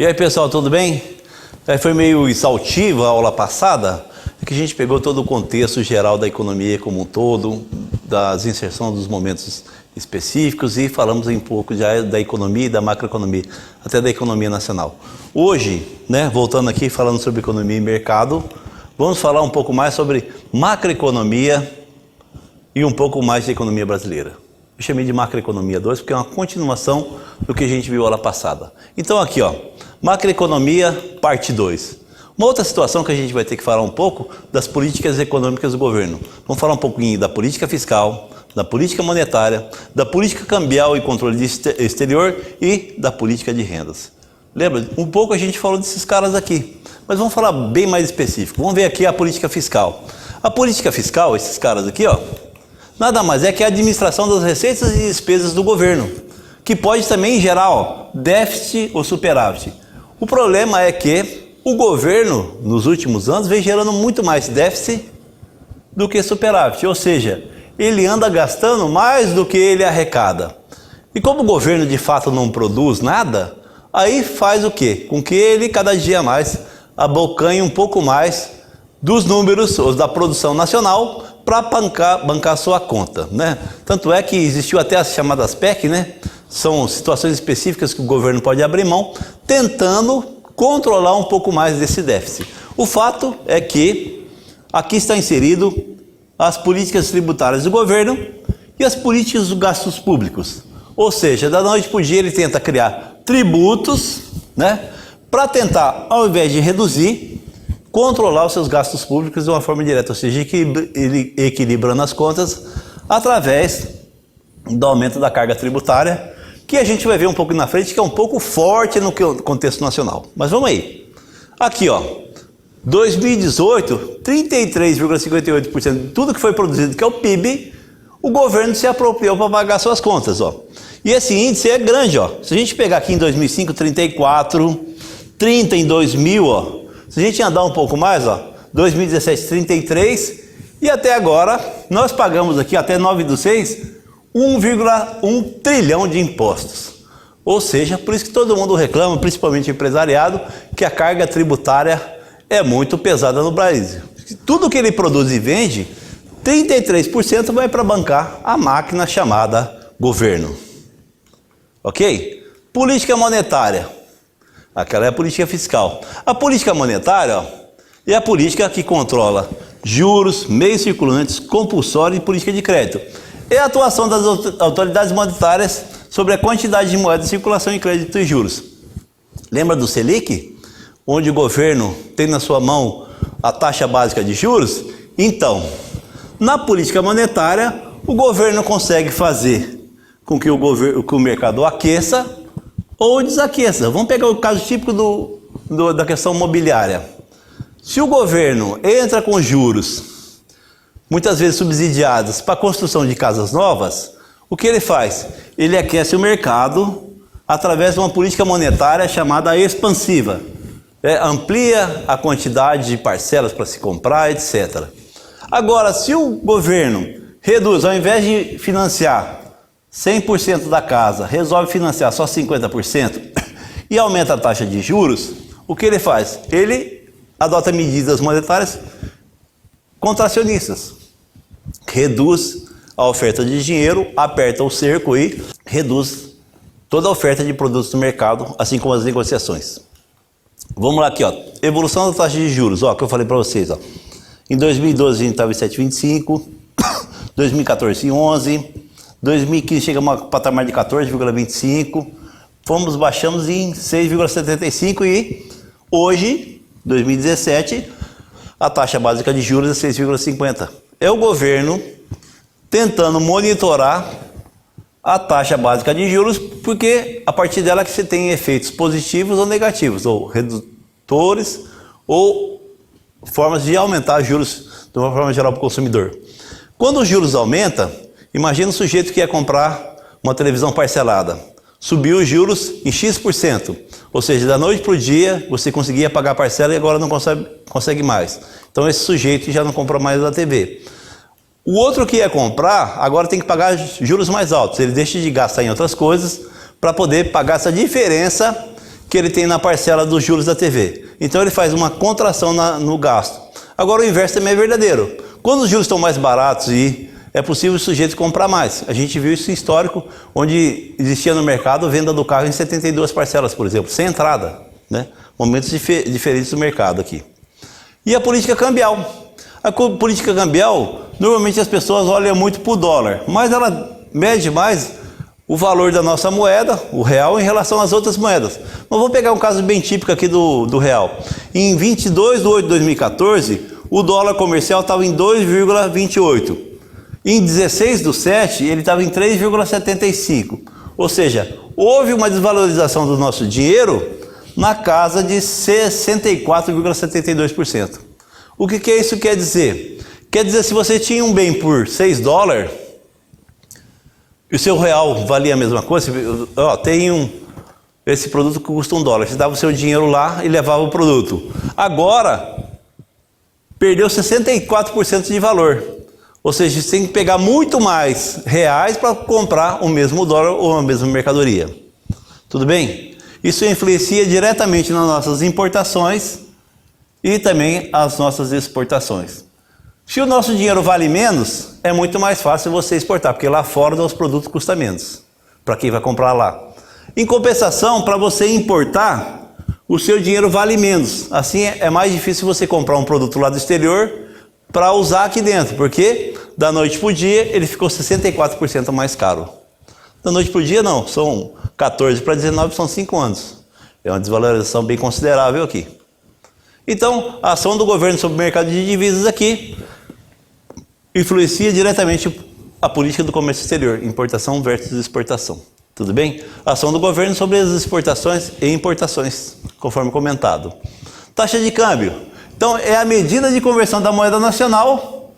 E aí, pessoal, tudo bem? Foi meio exaustiva a aula passada, é que a gente pegou todo o contexto geral da economia como um todo, das inserções dos momentos específicos e falamos um pouco já da economia e da macroeconomia, até da economia nacional. Hoje, voltando aqui falando sobre economia e mercado, vamos falar um pouco mais sobre macroeconomia e um pouco mais de economia brasileira. Eu chamei de macroeconomia 2 porque é uma continuação do que a gente viu aula passada. Então aqui, macroeconomia parte 2. Uma outra situação que a gente vai ter que falar um pouco das políticas econômicas do governo. Vamos falar um pouquinho da política fiscal, da política monetária, da política cambial e controle exterior e da política de rendas. Lembra? Um pouco a gente falou desses caras aqui, mas vamos falar bem mais específico. Vamos ver aqui a política fiscal. A política fiscal, esses caras aqui, nada mais é que a administração das receitas e despesas do governo, que pode também gerar déficit ou superávit. O problema é que o governo, nos últimos anos, vem gerando muito mais déficit do que superávit, ou seja, ele anda gastando mais do que ele arrecada. E como o governo de fato não produz nada, aí faz o quê? Com que ele cada dia mais abocanhe um pouco mais dos números ou da produção nacional para bancar sua conta, Tanto é que existiu até as chamadas PEC, São situações específicas que o governo pode abrir mão, tentando controlar um pouco mais desse déficit. O fato é que aqui está inserido as políticas tributárias do governo e as políticas dos gastos públicos. Ou seja, da noite para o dia ele tenta criar tributos, para tentar, ao invés de reduzir, controlar os seus gastos públicos de uma forma direta, ou seja, ele equilibrando as contas através do aumento da carga tributária, que a gente vai ver um pouco na frente, que é um pouco forte no contexto nacional. Mas vamos aí. Aqui, 2018, 33,58% de tudo que foi produzido, que é o PIB, o governo se apropriou para pagar suas contas, E esse índice é grande, Se a gente pegar aqui em 2005, 34, 30 em 2000, se a gente andar um pouco mais, 2017, 33, e até agora, nós pagamos aqui, até 9/6, 1,1 trilhão de impostos. Ou seja, por isso que todo mundo reclama, principalmente o empresariado, que a carga tributária é muito pesada no Brasil. Tudo que ele produz e vende, 33% vai para bancar a máquina chamada governo. Ok? Política monetária. Aquela é a política fiscal. A política monetária é a política que controla juros, meios circulantes, compulsório e política de crédito. É a atuação das autoridades monetárias sobre a quantidade de moeda em circulação em crédito e juros. Lembra do Selic? Onde o governo tem na sua mão a taxa básica de juros? Então, na política monetária, o governo consegue fazer com que o mercado aqueça ou desaqueça. Vamos pegar o caso típico da questão imobiliária. Se o governo entra com juros, muitas vezes subsidiados, para a construção de casas novas, o que ele faz? Ele aquece o mercado através de uma política monetária chamada expansiva. Amplia a quantidade de parcelas para se comprar, etc. Agora, se o governo reduz, ao invés de financiar 100% da casa, resolve financiar só 50% e aumenta a taxa de juros, o que ele faz? Ele adota medidas monetárias contracionistas. Reduz a oferta de dinheiro, aperta o cerco e reduz toda a oferta de produtos no mercado, assim como as negociações. Vamos lá aqui, evolução da taxa de juros, que eu falei para vocês, Em 2012 a gente estava em 7,25, 2014 em 11, 2015 chegamos a um patamar de 14,25, baixamos em 6,75 e hoje, 2017, a taxa básica de juros é 6,50. É o governo tentando monitorar a taxa básica de juros, porque a partir dela que você tem efeitos positivos ou negativos, ou redutores, ou formas de aumentar os juros de uma forma geral para o consumidor. Quando os juros aumentam, imagina o sujeito que ia comprar uma televisão parcelada. Subiu os juros em X%. Ou seja, da noite para o dia você conseguia pagar a parcela e agora não consegue mais. Então esse sujeito já não compra mais a TV. O outro que ia comprar, agora tem que pagar juros mais altos. Ele deixa de gastar em outras coisas para poder pagar essa diferença que ele tem na parcela dos juros da TV. Então ele faz uma contração no gasto. Agora o inverso também é verdadeiro. Quando os juros estão mais baratos e é possível o sujeito comprar mais. A gente viu isso em histórico, onde existia no mercado venda do carro em 72 parcelas, por exemplo, sem entrada, né? Momentos diferentes do mercado aqui. E a política cambial. A política cambial, normalmente as pessoas olham muito para o dólar, mas ela mede mais o valor da nossa moeda, o real, em relação às outras moedas. Mas vou pegar um caso bem típico aqui do real. Em 22/8/2014, o dólar comercial estava em 2,28. Em 16/7, ele estava em 3,75. Ou seja, houve uma desvalorização do nosso dinheiro na casa de 64,72%. O que isso quer dizer? Quer dizer, se você tinha um bem por 6 dólares, e o seu real valia a mesma coisa, esse produto que custa 1 dólar, você dava o seu dinheiro lá e levava o produto. Agora, perdeu 64% de valor. Ou seja, você tem que pegar muito mais reais para comprar o mesmo dólar ou a mesma mercadoria. Tudo bem? Isso influencia diretamente nas nossas importações e também as nossas exportações. Se o nosso dinheiro vale menos, é muito mais fácil você exportar, porque lá fora os produtos custam menos, para quem vai comprar lá. Em compensação, para você importar, o seu dinheiro vale menos. Assim é mais difícil você comprar um produto lá do exterior para usar aqui dentro, porque da noite para o dia ele ficou 64% mais caro. Da noite para o dia não, são 14 para 19, são 5 anos. É uma desvalorização bem considerável aqui. Então, a ação do governo sobre o mercado de divisas aqui influencia diretamente a política do comércio exterior, importação versus exportação. Tudo bem? A ação do governo sobre as exportações e importações, conforme comentado. Taxa de câmbio. Então, é a medida de conversão da moeda nacional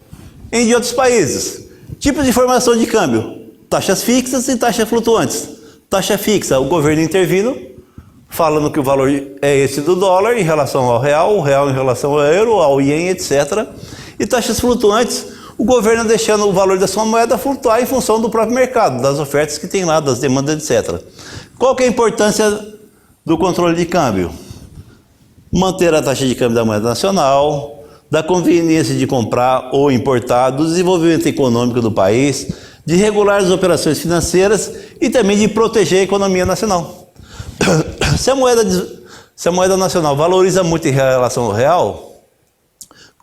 em de outros países. Tipos de formação de câmbio: taxas fixas e taxas flutuantes. Taxa fixa, o governo intervindo, falando que o valor é esse do dólar em relação ao real, o real em relação ao euro, ao ien, etc. E taxas flutuantes, o governo deixando o valor da sua moeda flutuar em função do próprio mercado, das ofertas que tem lá, das demandas, etc. Qual que é a importância do controle de câmbio? Manter a taxa de câmbio da moeda nacional, da conveniência de comprar ou importar, do desenvolvimento econômico do país, de regular as operações financeiras e também de proteger a economia nacional. Se a moeda nacional valoriza muito em relação ao real,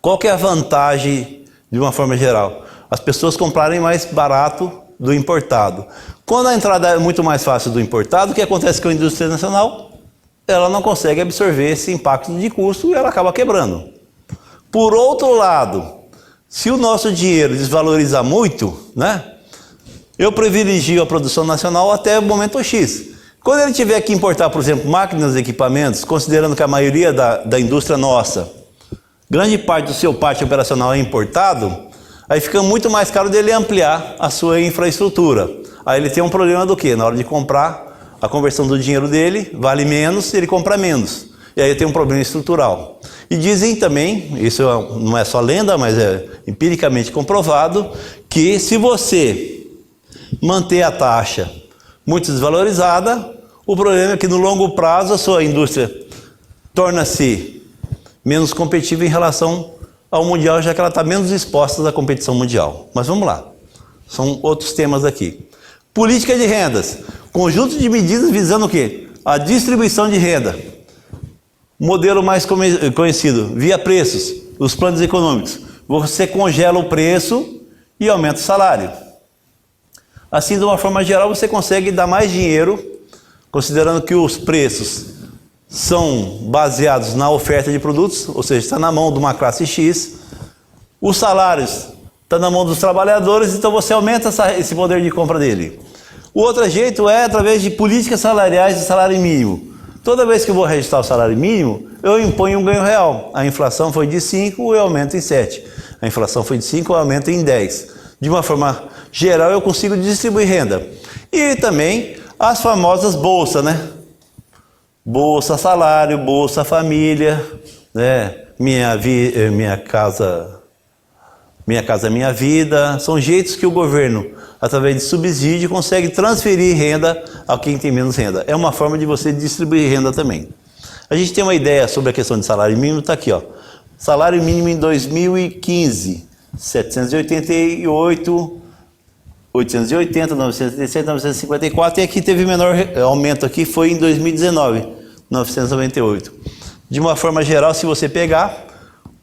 qual que é a vantagem de uma forma geral? As pessoas comprarem mais barato do importado. Quando a entrada é muito mais fácil do importado, o que acontece com a indústria nacional? Ela não consegue absorver esse impacto de custo e ela acaba quebrando. Por outro lado, se o nosso dinheiro desvalorizar muito, né, eu privilegio a produção nacional até o momento X. Quando ele tiver que importar, por exemplo, máquinas e equipamentos, considerando que a maioria da indústria nossa, grande parte do seu pátio operacional é importado, aí fica muito mais caro dele ampliar a sua infraestrutura. Aí ele tem um problema do quê? Na hora de comprar, a conversão do dinheiro dele vale menos e ele compra menos. E aí tem um problema estrutural. E dizem também, isso não é só lenda, mas é empiricamente comprovado, que se você manter a taxa muito desvalorizada, o problema é que no longo prazo a sua indústria torna-se menos competitiva em relação ao mundial, já que ela está menos exposta à competição mundial. Mas vamos lá, são outros temas aqui. Política de rendas, conjunto de medidas visando o quê? A distribuição de renda. Modelo mais conhecido, via preços, os planos econômicos. Você congela o preço e aumenta o salário. Assim, de uma forma geral, você consegue dar mais dinheiro, considerando que os preços são baseados na oferta de produtos, ou seja, está na mão de uma classe X. Os salários estão na mão dos trabalhadores, então você aumenta esse poder de compra dele. O outro jeito é através de políticas salariais de salário mínimo. Toda vez que eu vou registrar o salário mínimo, eu imponho um ganho real. A inflação foi de 5, eu aumento em 7. A inflação foi de 5, eu aumento em 10. De uma forma geral, eu consigo distribuir renda. E também as famosas bolsas, né? Bolsa Salário, Bolsa Família, né? Minha Minha Casa Minha Vida, são jeitos que o governo, através de subsídio, consegue transferir renda a quem tem menos renda. É uma forma de você distribuir renda também. A gente tem uma ideia sobre a questão de salário mínimo, está aqui, ó. Salário mínimo em 2015, 788, 880, 937, 954, e aqui teve menor aumento aqui, foi em 2019, 998. De uma forma geral, se você pegar,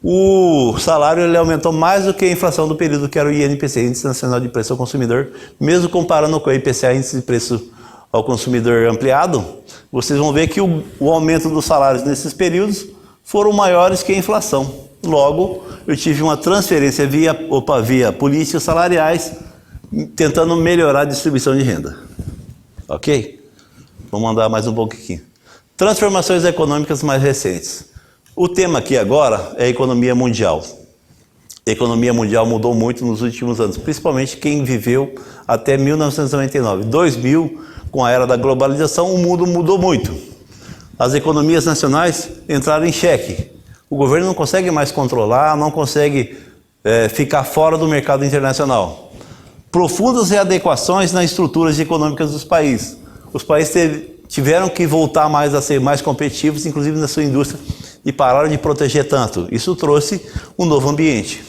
o salário ele aumentou mais do que a inflação do período, que era o INPC, Índice Nacional de Preço ao Consumidor. Mesmo comparando com o IPCA, Índice de Preço ao Consumidor ampliado, vocês vão ver que o aumento dos salários nesses períodos foram maiores que a inflação. Logo, eu tive uma transferência via políticas salariais, tentando melhorar a distribuição de renda. Ok? Vamos andar mais um pouco aqui. Transformações econômicas mais recentes. O tema aqui agora é a economia mundial. A economia mundial mudou muito nos últimos anos, principalmente quem viveu até 1999. 2000, com a era da globalização, o mundo mudou muito. As economias nacionais entraram em xeque. O governo não consegue mais controlar, não consegue ficar fora do mercado internacional. Profundas readequações nas estruturas econômicas dos países. Os países tiveram que voltar mais a ser mais competitivos, inclusive na sua indústria, e pararam de proteger tanto. Isso trouxe um novo ambiente.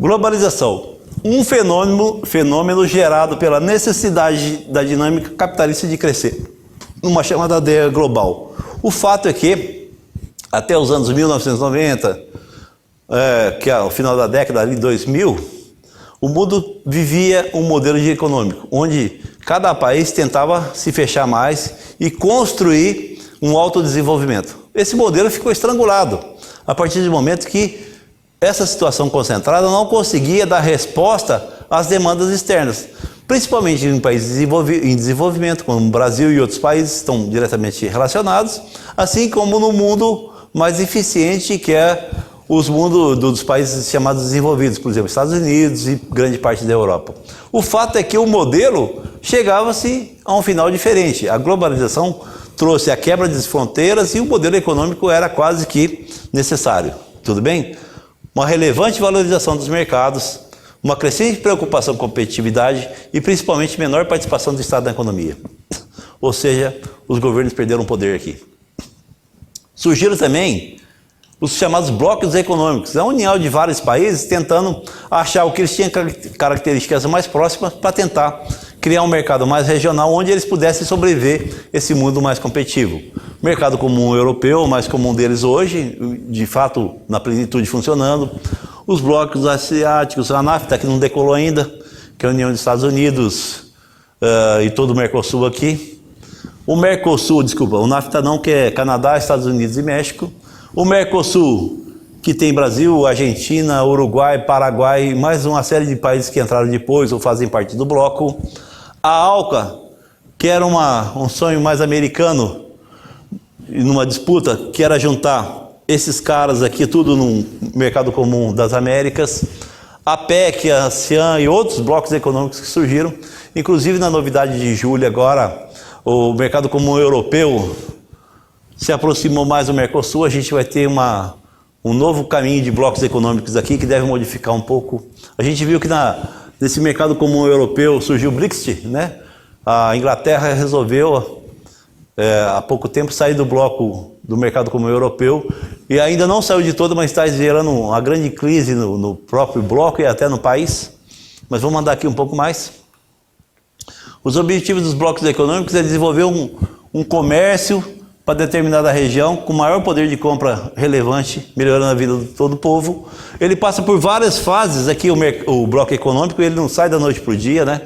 Globalização. Um fenômeno gerado pela necessidade da dinâmica capitalista de crescer, numa chamada ideia global. O fato é que, até os anos 1990, que é o final da década de 2000, o mundo vivia um modelo de econômico, onde cada país tentava se fechar mais e construir um autodesenvolvimento. Esse modelo ficou estrangulado a partir do momento que essa situação concentrada não conseguia dar resposta às demandas externas, principalmente em países em desenvolvimento, como o Brasil e outros países estão diretamente relacionados, assim como no mundo mais eficiente, que é os mundos dos países chamados desenvolvidos, por exemplo, Estados Unidos e grande parte da Europa. O fato é que o modelo chegava-se a um final diferente. A globalização trouxe a quebra das fronteiras e o modelo econômico era quase que necessário. Tudo bem? Uma relevante valorização dos mercados, uma crescente preocupação com competitividade e principalmente menor participação do Estado na economia. Ou seja, os governos perderam poder aqui. Surgiram também os chamados blocos econômicos, a união de vários países tentando achar o que eles tinham características mais próximas para tentar criar um mercado mais regional onde eles pudessem sobreviver esse mundo mais competitivo. O mercado comum europeu, o mais comum deles hoje, de fato na plenitude funcionando. Os blocos asiáticos, a NAFTA que não decolou ainda, que é a União dos Estados Unidos e todo o Mercosul aqui. O Mercosul, desculpa, o NAFTA não, que é Canadá, Estados Unidos e México. O Mercosul, que tem Brasil, Argentina, Uruguai, Paraguai, mais uma série de países que entraram depois ou fazem parte do bloco. A ALCA, que era um sonho mais americano, numa disputa, que era juntar esses caras aqui, tudo num mercado comum das Américas. A PEC, a ASEAN e outros blocos econômicos que surgiram. Inclusive, na novidade de julho agora, o mercado comum europeu se aproximou mais do Mercosul. A gente vai ter um novo caminho de blocos econômicos aqui que deve modificar um pouco. A gente viu que nesse mercado comum europeu surgiu o Brexit, né? A Inglaterra resolveu há pouco tempo sair do bloco do mercado comum europeu e ainda não saiu de todo, mas está gerando uma grande crise no próprio bloco e até no país. Mas vamos andar aqui um pouco mais. Os objetivos dos blocos econômicos é desenvolver um comércio para determinada região, com maior poder de compra relevante, melhorando a vida de todo o povo. Ele passa por várias fases, aqui o bloco econômico, ele não sai da noite para o dia, né?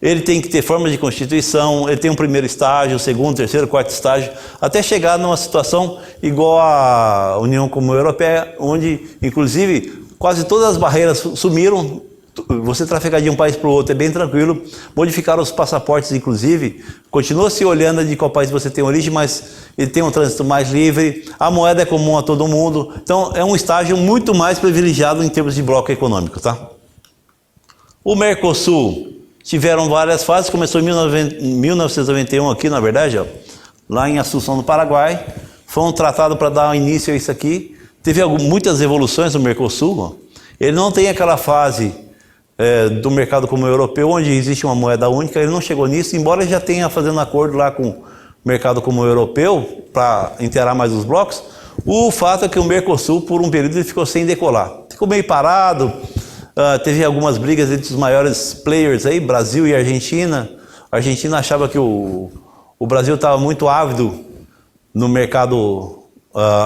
Ele tem que ter forma de constituição, ele tem um primeiro estágio, segundo, terceiro, quarto estágio, até chegar numa situação igual à União Comum Europeia, onde, inclusive, quase todas as barreiras sumiram. Você trafegar de um país para o outro é bem tranquilo. Modificaram os passaportes, inclusive. Continua se olhando de qual país você tem origem, mas ele tem um trânsito mais livre. A moeda é comum a todo mundo. Então, é um estágio muito mais privilegiado em termos de bloco econômico, tá? O Mercosul tiveram várias fases. Começou em 1991 aqui, na verdade, ó, lá em Assunção, no Paraguai. Foi um tratado para dar início a isso aqui. Teve muitas evoluções no Mercosul, ó. Ele não tem aquela fase do mercado comum europeu, onde existe uma moeda única, ele não chegou nisso, embora ele já tenha fazendo acordo lá com o mercado comum europeu para inteirar mais os blocos. O fato é que o Mercosul, por um período, ele ficou sem decolar. Ficou meio parado, teve algumas brigas entre os maiores players aí, Brasil e Argentina. A Argentina achava que o Brasil estava muito ávido no mercado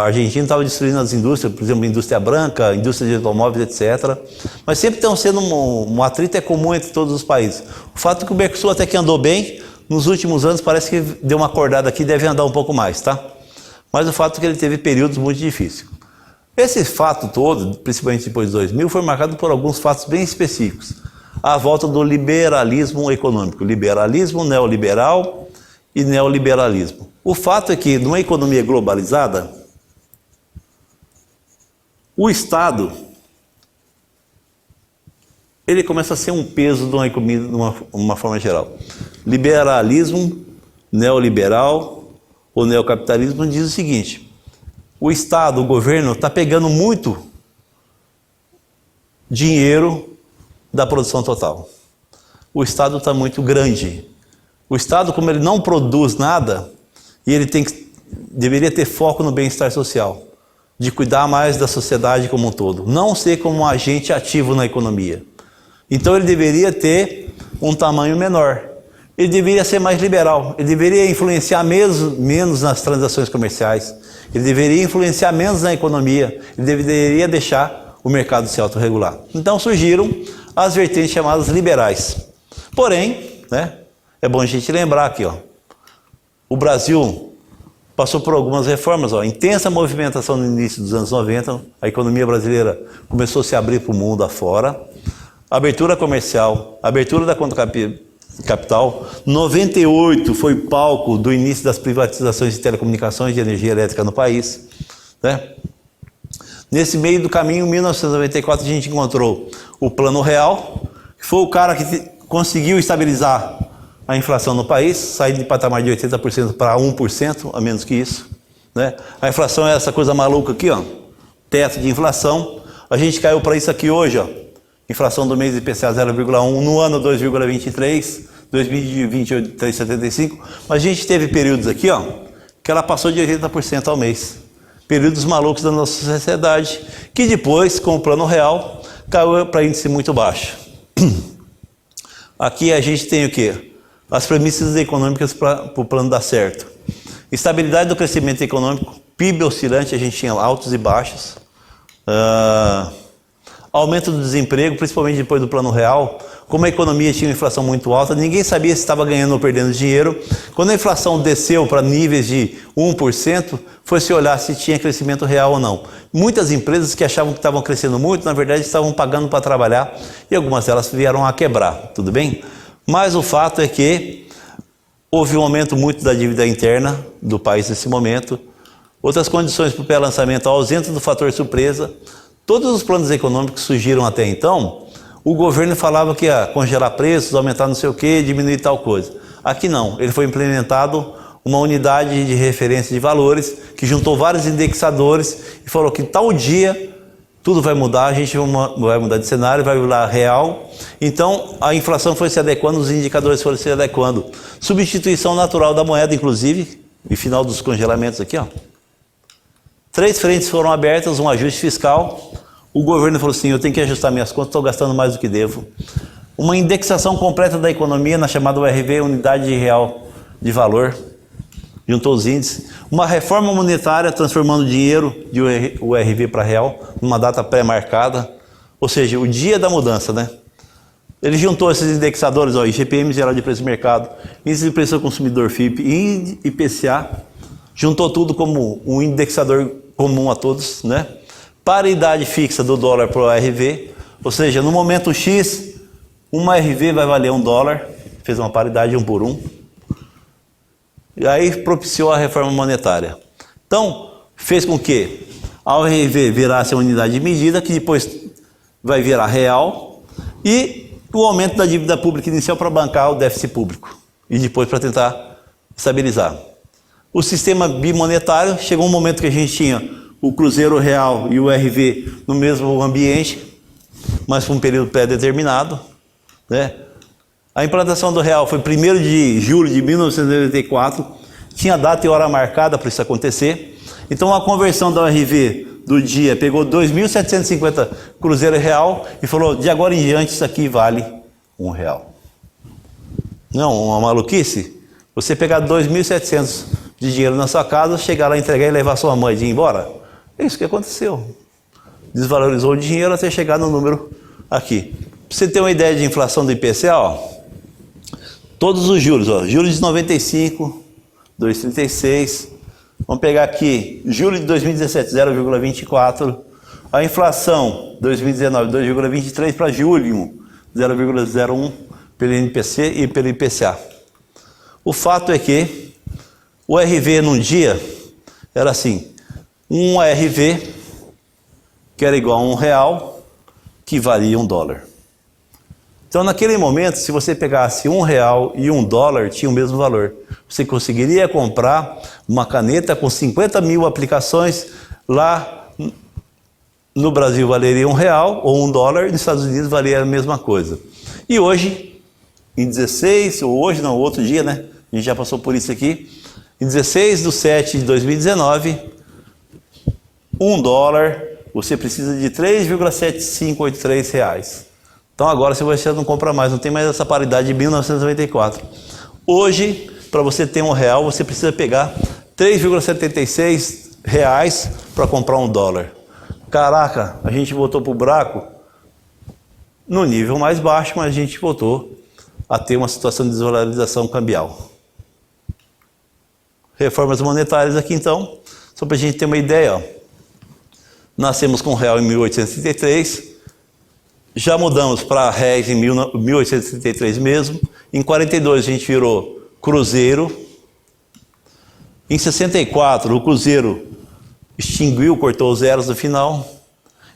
argentino, estava destruindo as indústrias, por exemplo, indústria branca, indústria de automóveis, etc. Mas sempre estão sendo um atrito comum entre todos os países. O fato é que o Mercosul até que andou bem, nos últimos anos parece que deu uma acordada aqui, deve andar um pouco mais, tá? Mas o fato é que ele teve períodos muito difíceis. Esse fato todo, principalmente depois de 2000, foi marcado por alguns fatos bem específicos. A volta do liberalismo econômico, liberalismo, neoliberal e neoliberalismo. O fato é que, numa economia globalizada, o Estado, ele começa a ser um peso de uma economia de uma forma geral. Liberalismo, neoliberal ou neocapitalismo diz o seguinte: o Estado, o governo, está pegando muito dinheiro da produção total. O Estado está muito grande. O Estado, como ele não produz nada, e ele deveria ter foco no bem-estar social, de cuidar mais da sociedade como um todo, não ser como um agente ativo na economia. Então ele deveria ter um tamanho menor. Ele deveria ser mais liberal, ele deveria influenciar menos nas transações comerciais, ele deveria influenciar menos na economia, ele deveria deixar o mercado se autorregular. Então surgiram as vertentes chamadas liberais. Porém, é bom a gente lembrar aqui, o Brasil passou por algumas reformas, intensa movimentação no início dos anos 90, a economia brasileira começou a se abrir para o mundo afora, abertura comercial, abertura da conta capital. 98 foi palco do início das privatizações de telecomunicações de energia elétrica no país, Nesse meio do caminho, em 1994, a gente encontrou o Plano Real, que foi o cara que conseguiu estabilizar a inflação no país, sair de patamar de 80% para 1%, a menos que isso, A inflação é essa coisa maluca aqui, teto de inflação. A gente caiu para isso aqui hoje, inflação do mês IPCA 0,1, no ano 2,23, 2020 3,75, mas a gente teve períodos aqui, que ela passou de 80% ao mês. Períodos malucos da nossa sociedade, que depois, com o Plano Real, caiu para índice muito baixo. Aqui a gente tem o quê? As premissas econômicas para o plano dar certo. Estabilidade do crescimento econômico, PIB oscilante, a gente tinha altos e baixos. Aumento do desemprego, principalmente depois do Plano Real. Como a economia tinha uma inflação muito alta, ninguém sabia se estava ganhando ou perdendo dinheiro. Quando a inflação desceu para níveis de 1%, foi se olhar se tinha crescimento real ou não. Muitas empresas que achavam que estavam crescendo muito, na verdade estavam pagando para trabalhar e algumas delas vieram a quebrar, tudo bem? Mas o fato é que houve um aumento muito da dívida interna do país nesse momento. Outras condições para o pré-lançamento, a ausência do fator surpresa. Todos os planos econômicos surgiram até então, o governo falava que ia congelar preços, aumentar não sei o que, diminuir tal coisa. Aqui não, ele foi implementado uma unidade de referência de valores que juntou vários indexadores e falou que tal dia tudo vai mudar, a gente vai mudar de cenário, vai virar real. Então a inflação foi se adequando, os indicadores foram se adequando. Substituição natural da moeda, inclusive, e final dos congelamentos aqui, 3 frentes foram abertas, um ajuste fiscal. O governo falou assim, eu tenho que ajustar minhas contas, estou gastando mais do que devo. Uma indexação completa da economia na chamada URV, Unidade Real de Valor, juntou os índices. Uma reforma monetária transformando o dinheiro de URV para real, numa data pré-marcada, ou seja, o dia da mudança, Ele juntou esses indexadores, IGPM, geral de preço de mercado, índice de preço ao consumidor FIPE e IPCA, juntou tudo como um indexador comum a todos, Paridade fixa do dólar para o ARV, ou seja, no momento X, uma ARV vai valer $1, fez uma paridade 1 por 1. E aí propiciou a reforma monetária. Então, fez com que a ARV virasse a unidade de medida, que depois vai virar real, e o aumento da dívida pública inicial para bancar o déficit público, e depois para tentar estabilizar. O sistema bimonetário, chegou um momento que a gente tinha o Cruzeiro Real e o RV no mesmo ambiente, mas por um período pré-determinado, né? A implantação do real foi 1º de julho de 1994, tinha data e hora marcada para isso acontecer. Então a conversão da URV do dia pegou 2.750 cruzeiro real e falou, de agora em diante isso aqui vale R$1. Não, uma maluquice? Você pegar 2.700 de dinheiro na sua casa, chegar lá, entregar e levar sua mãe de ir embora? É isso que aconteceu. Desvalorizou o dinheiro até chegar no número aqui. Pra você ter uma ideia de inflação do IPCA, ó, todos os juros, ó, juros de 95, 2,36, vamos pegar aqui, julho de 2017, 0,24, a inflação, 2019, 2,23 para julho, 0,01 pelo INPC e pelo IPCA. O fato é que o RV num dia era assim, um RV que era igual a R$1, que valia $1. Então naquele momento, se você pegasse R$1 e $1, tinha o mesmo valor. Você conseguiria comprar uma caneta com 50 mil aplicações, lá no Brasil valeria R$1 ou $1, e nos Estados Unidos valia a mesma coisa. E hoje, em 16, ou hoje não, outro dia, né? A gente já passou por isso aqui. Em 16/7/2019, $1, você precisa de R$3,7583. Então agora você não compra mais, não tem mais essa paridade de 1994. Hoje, para você ter R$1, você precisa pegar R$3,76 para comprar $1. Caraca, a gente voltou para o buraco no nível mais baixo, mas a gente voltou a ter uma situação de desvalorização cambial. Reformas monetárias aqui então, só para a gente ter uma ideia, ó. Nascemos com R$1 em 1833, já mudamos para réis em 1833 mesmo, em 42 a gente virou cruzeiro, em 64 o cruzeiro extinguiu, cortou os zeros no final,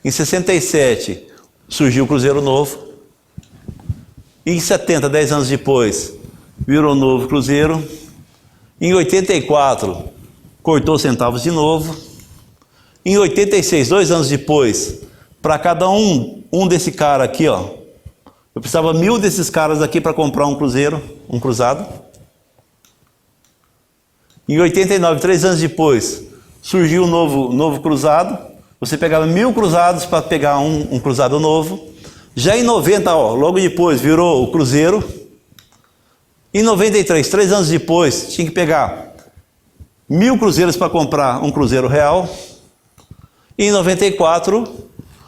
em 67 surgiu o cruzeiro novo, em 70, 10 anos depois, virou novo cruzeiro, em 84 cortou centavos de novo, em 86, 2 anos depois, para cada um desse cara aqui, ó, eu precisava 1.000 desses caras aqui para comprar um cruzeiro, um cruzado. Em 89, 3 anos depois, surgiu um novo cruzado. Você pegava 1.000 cruzados para pegar um cruzado novo. Já em 90, ó, logo depois, virou o cruzeiro. Em 93, 3 anos depois, tinha que pegar 1.000 cruzeiros para comprar um cruzeiro real. E em 94,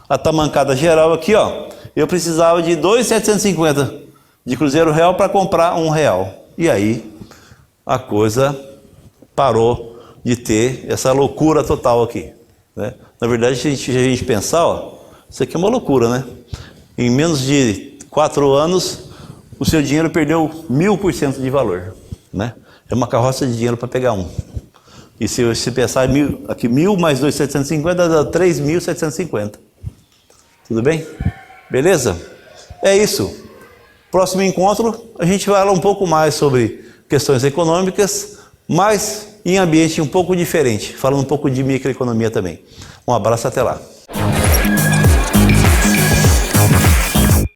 a tamancada geral aqui, ó, eu precisava de 2.750 de cruzeiro real para comprar R$1. E aí a coisa parou de ter essa loucura total aqui, né? Na verdade, se a gente pensar, ó, isso aqui é uma loucura, né? Em menos de 4 anos, o seu dinheiro perdeu 1000% de valor, né? É uma carroça de dinheiro para pegar um. E se você pensar aqui 1.000 mais 2.750 dá 3.750. Tudo bem? Beleza? É isso. Próximo encontro, a gente vai falar um pouco mais sobre questões econômicas, mas em ambiente um pouco diferente, falando um pouco de microeconomia também. Um abraço, até lá.